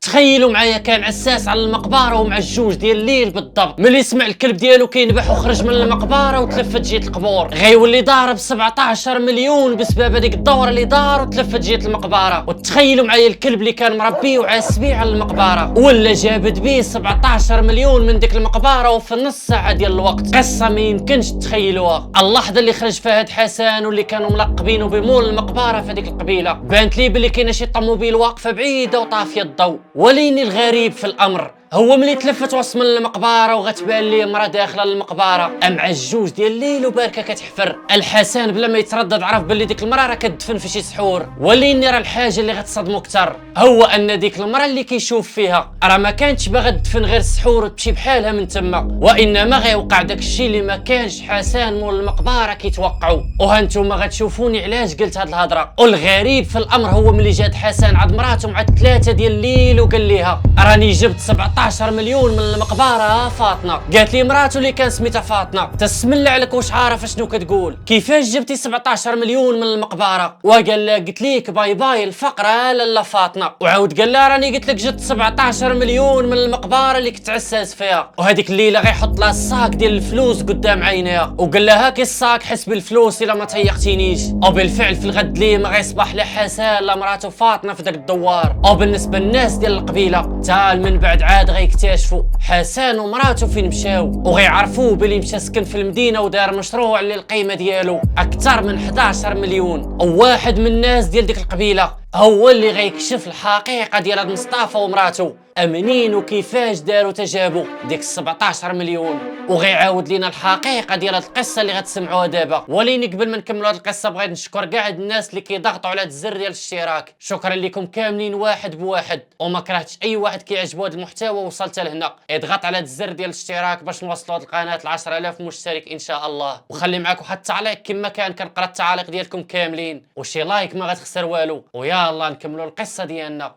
تخيلوا معايا كان عساس على المقبره ومع الجوج ديال الليل بالضبط، ملي سمع الكلب ديالو كينبح وخرج من المقبره وتلفت جهه القبور، غيولي ضارب 17 مليون بسبب هذيك الدوره اللي دار وتلفت جهه المقبره. وتخيلوا معايا الكلب اللي كان مربيه وعاس بيه على المقبره ولا جابد بيه 17 مليون من ديك المقبره وفي نص ساعه ديال الوقت. قصه ما يمكنش تخيلوها. اللحظه اللي خرج فهد حسن واللي كانوا ملقبينه بمول المقبره في هذيك القبيله، بانت لي بلي كاينه شي طوموبيل واقفه بعيده وطافيه الضوء. وليني الغريب في الامر هو ملي تلفت وسط من المقبره وغتبان ليه مرا داخله للمقبره مع الجوج ديال الليل وباركه كتحفر. الحسن بلا ما يتردد عرف بلي ديك المرا راه كتدفن في شي سحور. وليني راه الحاجه اللي غتصدمو اكثر هو ان ديك المرا اللي كيشوف فيها راه ما كانتش باغا تدفن غير السحور وتمشي بحالها من تما، وانما غيوقع داك الشيء اللي ما كانش حسن مول المقبره كيتوقعوا. وهانتوما غتشوفوني علاش قلت هاد الهضره. والغريب في الامر هو ملي جات حسن عند مراته مع 3 ديال الليل وقال ليها راني جبت 17 مليون من المقبره فاطمه. قالت لي مراته اللي كان سميتها فاطمه تسم الله عليك واش عارف شنو كتقول؟ كيفاش جبتي 17 مليون من المقبره؟ وقال لها قلت ليك باي باي الفقره لاله فاطمه. وعاود قال لها راني قلت لك جبت 17 مليون من المقبره اللي كنت عساس فيها. وهذيك الليله غيحط لها الصاك ديال الفلوس قدام عينيها وقال لها هاكي الصاك حس بالفلوس الا ما تيقتينيش. وبالفعل في الغد ليه ما غيصبح لا حسن لا مراته فاطمه في داك الدوار. وبالنسبه للناس ديال القبيله تال من بعد عاد غيكتشفوا حسن ومراته فين مشاو وغيعرفوه بلي مشى سكن في المدينه ودار مشروع اللي القيمه ديالو اكثر من 11 مليون. وواحد من الناس ديال ديك القبيله هو اللي غيكشف الحقيقه ديال هاد مصطفى ومراته امنين وكيفاش داروا تجابوا ديك 17 مليون. وغيعاود لينا الحقيقه ديال هاد القصه اللي غتسمعوها دابا. ولكن قبل ما نكملوا هاد القصه بغيت نشكر كاع هاد الناس اللي كيضغطوا على هاد الزر ديال الاشتراك. شكرا لكم كاملين واحد بواحد. وما كرهتش اي واحد كيعجبو هاد المحتوى وصلت لهنا اضغط على هاد الزر ديال الاشتراك باش نوصلوا هاد القناه ل 10000 مشترك ان شاء الله. وخلي معاكم واحد التعليق كما كان كنقرا التعاليق ديالكم كاملين وشي لايك ما غتخسر والو. ويلا نكملوا القصه ديالنا.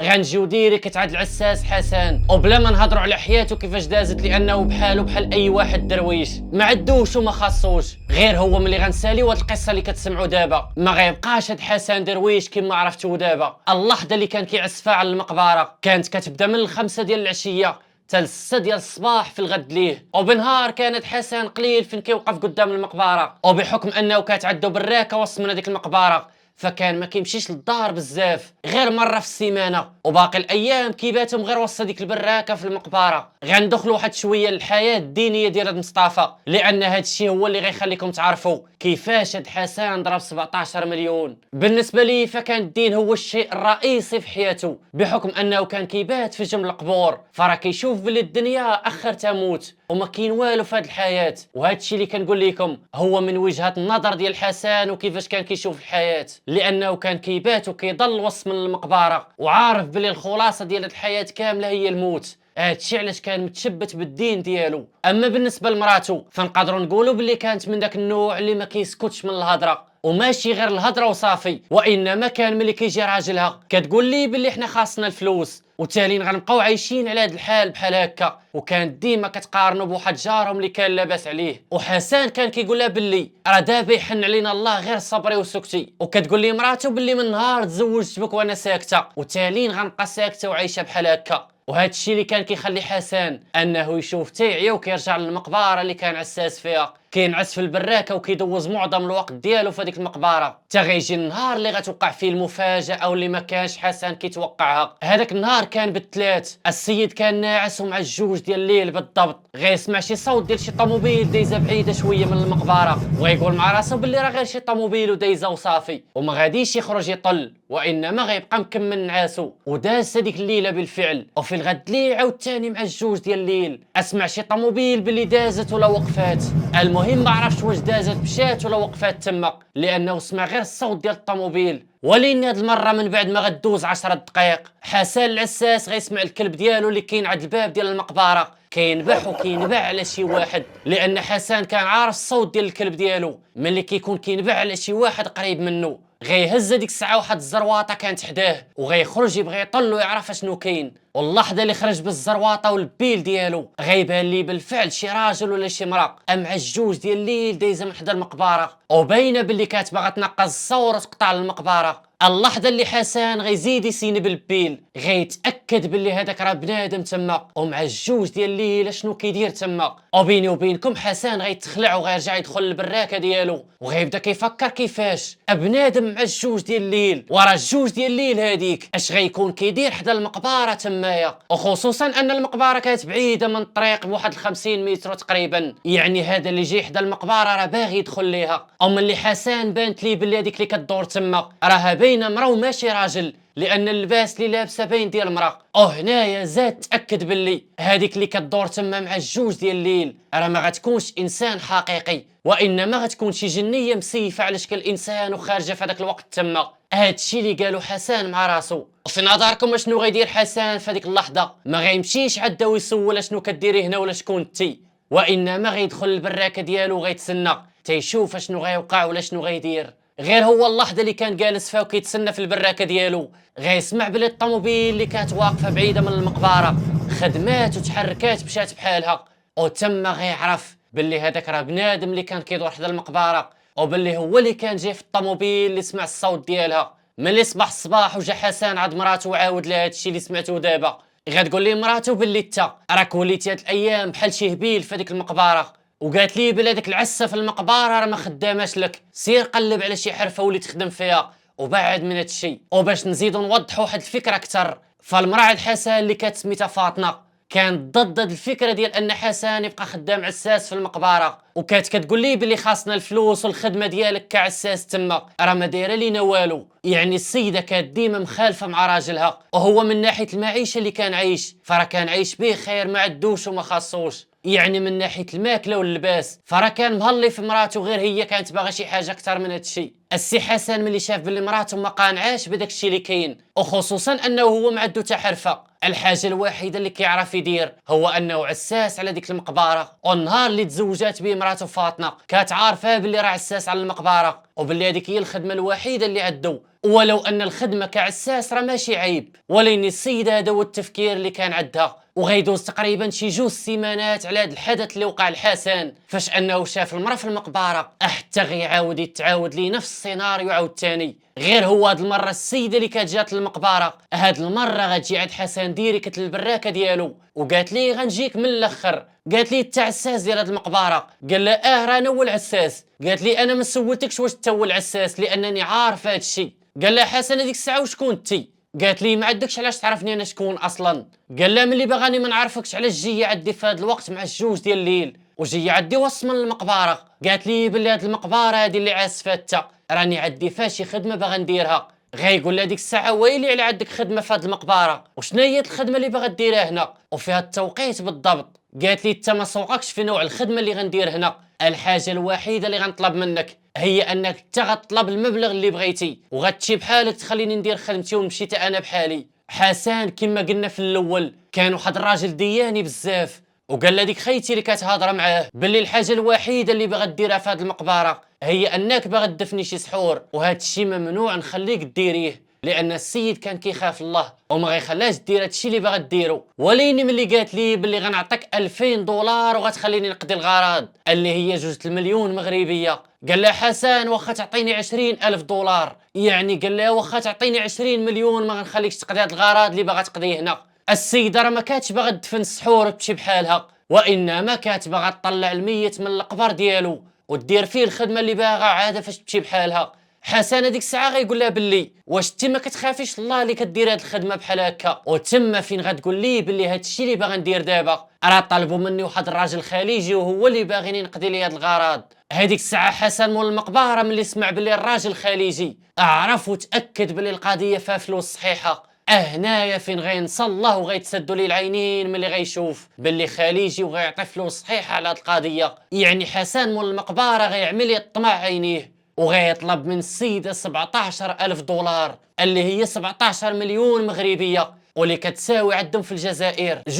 غنجيو ديريكت عند العساس حسن وبلا ما نهضروا على حياته كيفاش دازت لانه بحالو بحال اي واحد درويش ما عندوش وما خاصوش. غير هو ملي غنساليو هاد القصه اللي كتسمعوا دابا ما غيبقاش هاد حسن درويش كما عرفتوه دابا. اللحظه اللي كان كيعزفها على المقبره كانت كتبدا من 5 ديال العشيه حتى 6 ديال الصباح في الغد ليه. وبنهار كانت حسن قليل فين كيوقف قدام المقبره وبحكم انه كانت عنده براكه وسط من هذيك المقبره فكان ما كيمشيش للدار بزاف غير مره في السيمانه. وباقي الايام كيباتهم غير وسط ديك البراكه في المقبره. غندخلوا واحد شويه للحياه الدينيه ديال هاد مصطفى لان هاد الشيء هو اللي غيخليكم تعرفوا كيفاش هاد حسن ضرب 17 مليون. بالنسبه لي فكان الدين هو الشيء الرئيسي في حياته بحكم انه كان كيبات في جنب القبور فراه كيشوف بلي الدنيا اخر تموت وما كاين والو في هاد الحياه. وهذا الشيء اللي كنقول لكم هو من وجهه النظر ديال حسن وكيفاش كان كيشوف الحياه لانه كان كيبات وكيضل وسط من المقبره وعارف بلي الخلاصه ديال الحياه كامله هي الموت. هادشي علاش كان متشبت بالدين ديالو. اما بالنسبه لمراته فنقدروا نقولوا بلي كانت من داك النوع اللي ما كيسكتش من الهضره وماشي غير الهضره وصافي وانما كان ملي كيجي راجلها كتقول لي بلي حنا خاصنا الفلوس وتالي غنبقاو عايشين على هذا الحال بحال هكا. وكانت ديما كتقارنوا بواحد جارهم اللي كان لاباس عليه. وحسن كان كيقول لها بلي راه دابا يحن علينا الله غير صبري وسكتي. وكتقول لي مراته بلي من نهار تزوجت بك وانا ساكته وتالي غنبقى ساكته وعايشه بحال هكا. وهذا الشيء اللي كان كيخلي حسن انه يشوف تيعيا وكيرجع للمقبره اللي كان عساس فيها كينعس في البراكه وكيدوز معظم الوقت ديالو في هذيك المقبره حتى غيجي النهار اللي غتوقع فيه المفاجاه واللي ما كانش حسن كيتوقعها. هذاك النهار كان بالثلاث السيد كان ناعس ومع الجوج ديال الليل بالضبط غيسمع شي صوت ديال شي طوموبيل دايزه بعيده شويه من المقبره وغيقول مع راسو باللي راه غير شي طوموبيل ودايزه وصافي وما غاديش يخرج يطل وانما غيبقى مكمل نعاسو. وداز هذيك الليله بالفعل وفي الغد لي عاوتاني مع الجوج ديال الليل اسمع شي طوموبيل باللي دازت ولا وقفات. المهم ما عرفش واش دازت مشات ولا وقفات تما لانه سمع غير الصوت ديال الطوموبيل. ولكن هاد المره من بعد ما غدوز 10 دقائق حسن العساس غيسمع الكلب ديالو اللي كاين عند الباب ديال المقبره كينبح وكينباع على شي واحد، لان حسن كان عارف الصوت ديال الكلب ديالو ملي كيكون كينباع على شي واحد قريب منه. غيهز ديك الساعه واحد الزرواطه كانت حداه وغيخرج يبغي يطل ويعرف اشنو كاين. واللحظه اللي خرج بالزرواطه والبيل ديالو غيبان لي بالفعل شي راجل ولا شي مرا مع الجوج ديال الليل دايزه من حدا المقبره، وباينه باللي كانت باغا تنقص الصور وتقطع المقبره. اللحظه اللي حسن غيزيد يسيني بالبيل غيتاكد باللي هذاك راه بنادم تما ومع الجوج ديال الليل شنو كيدير تما. وبيني وبينكم حسن غيتخلع وغيرجع يدخل البراكه ديالو وغيبدا كيفكر كيفاش بنادم مع الجوج ديال الليل، ورا الجوج ديال الليل هذيك اش غيكون كيدير حدا المقبره تمايا، وخصوصا ان المقبره كانت بعيده من الطريق بواحد 50 متر تقريبا. يعني هذا اللي جاي حدا المقبره راه باغي يدخل ليها. او ملي حسن بانت لي باللي هذيك اللي كدور تما راها باينه مرا وماشي راجل، لان اللباس اللي لابسه باين ديال المراه. وهنايا زاد تاكد باللي هذيك اللي كدور تما مع الجوج ديال الليل راه ما غتكونش انسان حقيقي، وانما غتكون شي جنيه مسيفه على شكل انسان وخارجه في هذاك الوقت تما. هادشي اللي قالو حسن مع راسو. وفي نظركم شنو غيدير حسن في هذيك اللحظه؟ ما غيمشيش عدا ويسول شنو كديري هنا ولا شكون انتي، وانما غيدخل البراكه ديالو وغيتسنى تيشوف شنو غيوقع ولا شنو غيدير. غير هو اللحظه اللي كان جالس فيها وكيتسنى في البراكه ديالو غيسمع بلي الطوموبيل اللي كانت واقفه بعيده من المقبره خدمات وتحركات مشات بحالها، وتما غيعرف باللي هذاك راه بنادم اللي كان كيدور حدا المقبره، وباللي هو اللي كان جاي في الطوموبيل اللي سمع الصوت ديالها. ملي صباح الصباح وجا حسن عند مراته وعاود لها هادشي اللي سمعتو دابا، غتقول لي مراته باللي انت راك وليتي هاد الايام بحال شي هبيل في هذيك المقبره، وقالت لي بلا ديك العسه في المقبره راه ما خداماش لك، سير قلب على شي حرفه ولي تخدم فيها وبعد من هادشي. وباش نزيدو نوضحوا واحد الفكره اكثر، فالمراه عند حسن اللي كانت سميتها فاطمه كانت ضد هاد الفكره ديال ان حسن يبقى خدام عساس في المقبره، وكانت كتقول لي بلي خاصنا الفلوس والخدمه ديالك كعساس تما راه ما دايره لينا والو. يعني السيده كانت ديما مخالفه مع راجلها، وهو من ناحيه المعيشه اللي كان عايش فراه كان عايش بخير ما عدوش وما خاصوش، يعني من ناحيه الماكله واللباس فراه كان مهلي في مراته، غير هي كانت باغا شي حاجه اكثر من هادشي. السي حسن ملي شاف بلي مراته ما قانعاش بداك الشيء اللي كاين، وخصوصا انه هو ما عنده حتى حرفه، الحاجه الوحيده اللي كيعرف يدير هو انه عساس على ديك المقبره. والنهار اللي تزوجات به مراته فاطمه كانت عارفه بلي راه عساس على المقبره، وبلي هذيك هي الخدمه الوحيده اللي عندو، ولو ان الخدمه كعساس راه ماشي عيب، ولكن السيده هذا هو التفكير اللي كان عندها. وغيدوز تقريبا شي 2 سيمانات على هذا الحدث اللي وقع لحسن، فاش انه شاف المراه في المقبره حتى غيعاود يتعاود ليه نفس السيناريو عاوتاني. غير هو هاد المره السيده اللي كانت جات للمقبره هاد المره غتجي عند حسن ديريكت للبراكه ديالو وقالت ليه غنجيك من الاخر. قالت لي انت عساس ديال هاد المقبره؟ قال لها راه انا هو العساس. قالت لي انا ما سولتكش واش انت هو العساس لانني عارفه هادشي. قال لها حسن هذيك الساعه وشكون انت؟ قالت لي ما عندكش علاش تعرفني انا شكون اصلا. قال لها ملي باغاني ما نعرفكش علاش جايه عندي في هذا الوقت مع الجوج ديال الليل وجايه عندي وسط من المقبره. قالت لي بلي هاد المقبره هذه اللي عازفه انت راني عندي فيها شي خدمه باغا نديرها. غيقول لها ديك الساعه ويلي على عندك خدمه في هاد المقبره، وشنو هي الخدمه اللي باغا ديرها هنا وفي هاد التوقيت بالضبط؟ قالت لي انت ما سوقكش في نوع الخدمه اللي غندير هنا، الحاجه الوحيده اللي غنطلب منك هي انك انت غتطلب المبلغ اللي بغيتي وغتمشي بحالك تخليني ندير خدمتي ونمشي حتى انا بحالي. حسن كما قلنا في الاول كان واحد الراجل دياني بزاف، وقال لها ديك خيتي اللي كتهضر معاه باللي الحاجه الوحيده اللي باغا ديرها في هذه المقبره هي انك باغا تدفني شي سحور، وهذا الشيء ممنوع نخليك ديريه لان السيد كان كيخاف الله وما غيخلاش دير هادشي اللي باغا ديرو. وليني ملي قالت لي باللي غنعطيك 2000 دولار وغتخليني نقضي الغرض اللي هي 2 المليون مغربيه، قال لها حسن واخا تعطيني 20,000 دولار، يعني قال لها واخا تعطيني 20 مليون ما غنخليكش تقضي هاد الغرض اللي باغا تقضيه هنا. السيده راه ما كانتش باغا تدفن السحور وتمشي بحالها، وانما كانت باغا تطلع الميت من القبر ديالو ودير فيه الخدمه اللي باغا عاده فاش تمشي بحالها. حسن هذيك الساعه غيقول لها باللي واش انت ما كتخافيش الله اللي كدير هاد الخدمه بحال هكا؟ وتما فين غتقول لي باللي هاد الشيء اللي باغا ندير دابا راه طلبوا مني واحد الراجل خليجي وهو اللي باغيني نقضي لي هاد الغرض. هذيك الساعه حسن مول المقبره ملي سمع باللي الراجل خليجي عرف وتاكد باللي القضيه فيها فلوس صحيحه. هنايا فين غينسى الله وغيتسدوا ليه العينين ملي غيشوف باللي خليجي وغيعطي فلوس صحيحه على هاد القضيه. يعني حسن مول المقبره غيعمل يطمع عينيه وغيطلب من السيده 17,000 دولار اللي هي 17 مليون مغربيه، واللي كتساوي عندهم في الجزائر 2,240,000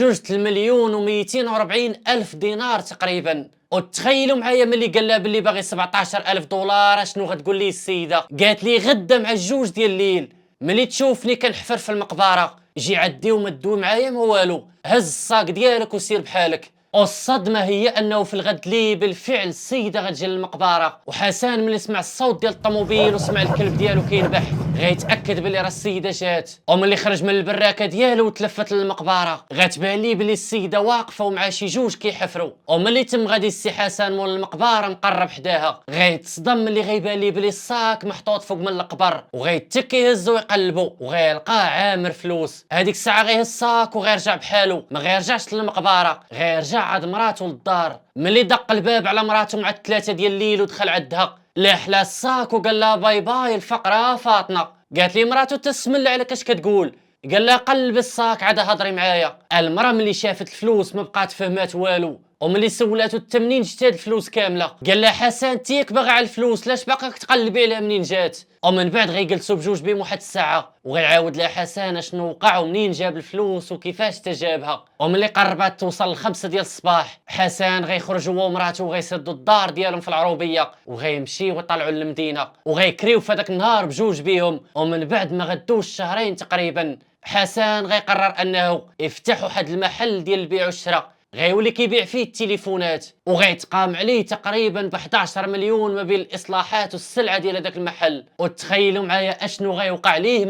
الف دينار تقريبا. وتخيلوا معايا ملي قال لها باللي باغي 17,000 دولار شنو غتقول لي السيده؟ قالت لي غدا مع الجوج ديال الليل ملي تشوفني كنحفر في المقبره جي عدي وما تدوي معايا ما والو، هز الصاك ديالك وسير بحالك. والصدمه هي انه في الغد لي بالفعل السيده غتجي للمقبره، وحسن ملي سمع الصوت ديال الطوموبيل وسمع الكلب ديالو كينبح غيتاكد بلي راه السيده جات. وملي خرج من البراكه ديالو وتلفت للمقبره غتبان ليه بلي السيده واقفه ومع شي جوج كيحفروا. وملي تم غادي السي حسن مول المقبره مقرب حداها غيتصدم ملي غيبان ليه بلي الصاك محطوط فوق من القبر، وغيتك يهزو ويقلبو وغيلقاه عامر فلوس. هذيك الساعه غيهز الصاك وغيرجع بحالو، ما غيرجعش للمقبره، غيرجع عاد مراتو للدار. ملي دق الباب على مراتو مع 3 ديال الليل ودخل عندها لاح لها الصاك وقال لها باي باي الفقره فاطمه. قالت لي مراتو تسم الله عليك اش كتقول؟ قال لها قلب الصاك عاد هضري معايا. المراه ملي شافت الفلوس ما بقات فهمات والو، وملي سولاتو انت منين جبت هاد الفلوس كامله؟ قال لها حسن تيك باغي على الفلوس لاش باقا كتقلبي عليها منين جات؟ ومن بعد غيجلسوا بجوج بهم واحد الساعه وغيعاود لها حسن شنو وقع ومنين جاب الفلوس وكيفاش تجابها. وملي قربت توصل ل5 ديال الصباح حسن غيخرج هو ومراته وغيسدوا الدار ديالهم في العروبيه وغيمشيو ويطلعوا للمدينه وغيكريو في هذاك النهار بجوج بهم. ومن بعد ما غدوش شهرين تقريبا حسن غيقرر انه يفتح واحد المحل ديال البيع والشراء غيولي كيبيع فيه التليفونات، وغيتقام عليه تقريبا ب 11 مليون ما بين الاصلاحات والسلعه ديال هذاك المحل. وتخيلوا معايا اشنو غيوقع ليه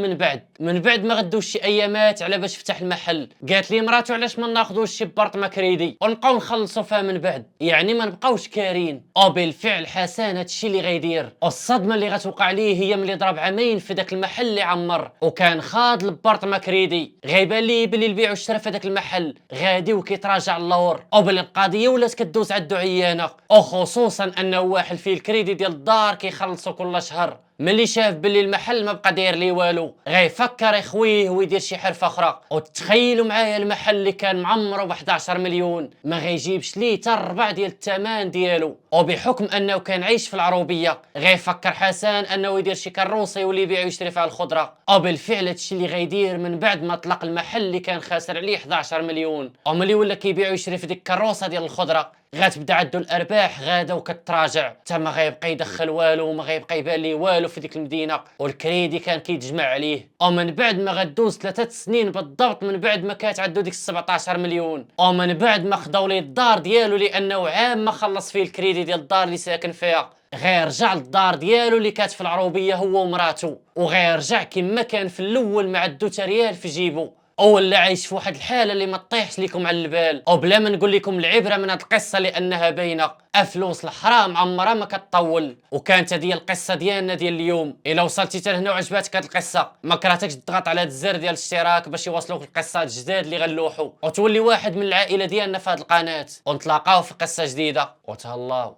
من بعد ما غدوش شي ايامات على باش فتح المحل. قالت لي مراتو علاش ما ناخذوش شي بارطما كريدي ونبقاو نخلصوا فيها من بعد، يعني ما نبقاوش كارين. وبالفعل حسن هادشي اللي غيدير. والصدمه اللي غتوقع ليه هي ملي ضرب عامين في داك المحل اللي عمر وكان خاض البارطما كريدي، غيبان ليه بلي البيع والشراء في داك المحل غادي وكيتراجع اللور، وبلي القضيه ولات كدوز عندو عيانه، وخصوصا انه واحد فيه الكريدي ديال الدار كيخلصو كل شهر. ملي شاف بلي المحل ما بقى داير ليه والو غيفكر يخويه ويدير شي حرفه اخرى. وتخيلوا معايا المحل اللي كان معمره ب 11 مليون ما غيجيبش ليه حتى الربع ديال الثمن ديالو. وبحكم انه كان عايش في العروبيه غيفكر حسن انه يدير شي كروسه يولي يبيع ويشري فيها الخضره. وبالفعل هادشي اللي غيدير من بعد ما طلق المحل اللي كان خاسر عليه 11 مليون. وملي ولا كيبيع ويشري في ديك الكروسه ديال الخضره غتبدا عندو الارباح غادا وكتراجع، حتى ما غيبقى يدخل والو وما غيبقى يبان ليه والو في ديك المدينه، والكريدي كان كيتجمع عليه. ومن بعد ما غدوز 3 سنين بالضبط من بعد ما كانت عندو ديك 17 مليون، ومن بعد ما خداو ليه الدار ديالو لانه عام ما خلص فيه الكريدي ديال الدار اللي ساكن فيها، غيرجع للدار ديالو اللي كانت في العروبيه هو ومراتو، وغيرجع كما كان في الاول ما عندو حتى ريال في جيبو، ولا عايش في واحد الحاله اللي ما طيحش لكم على البال. وبلا ما نقول لكم العبره من هذه القصه لانها باينه، افلوس الحرام عمرها ما كتطول. وكانت هذه القصه ديالنا ديال اليوم. الا وصلتي حتى لهنا وعجباتك هذه القصه ما كرهتكش تضغط على هذا الزر ديال الاشتراك باش يوصلوك القصات الجداد اللي غنلوحوا وتولي واحد من العائله ديالنا في هذه القناه، ونتلاقاو في قصه جديده وتهلاو.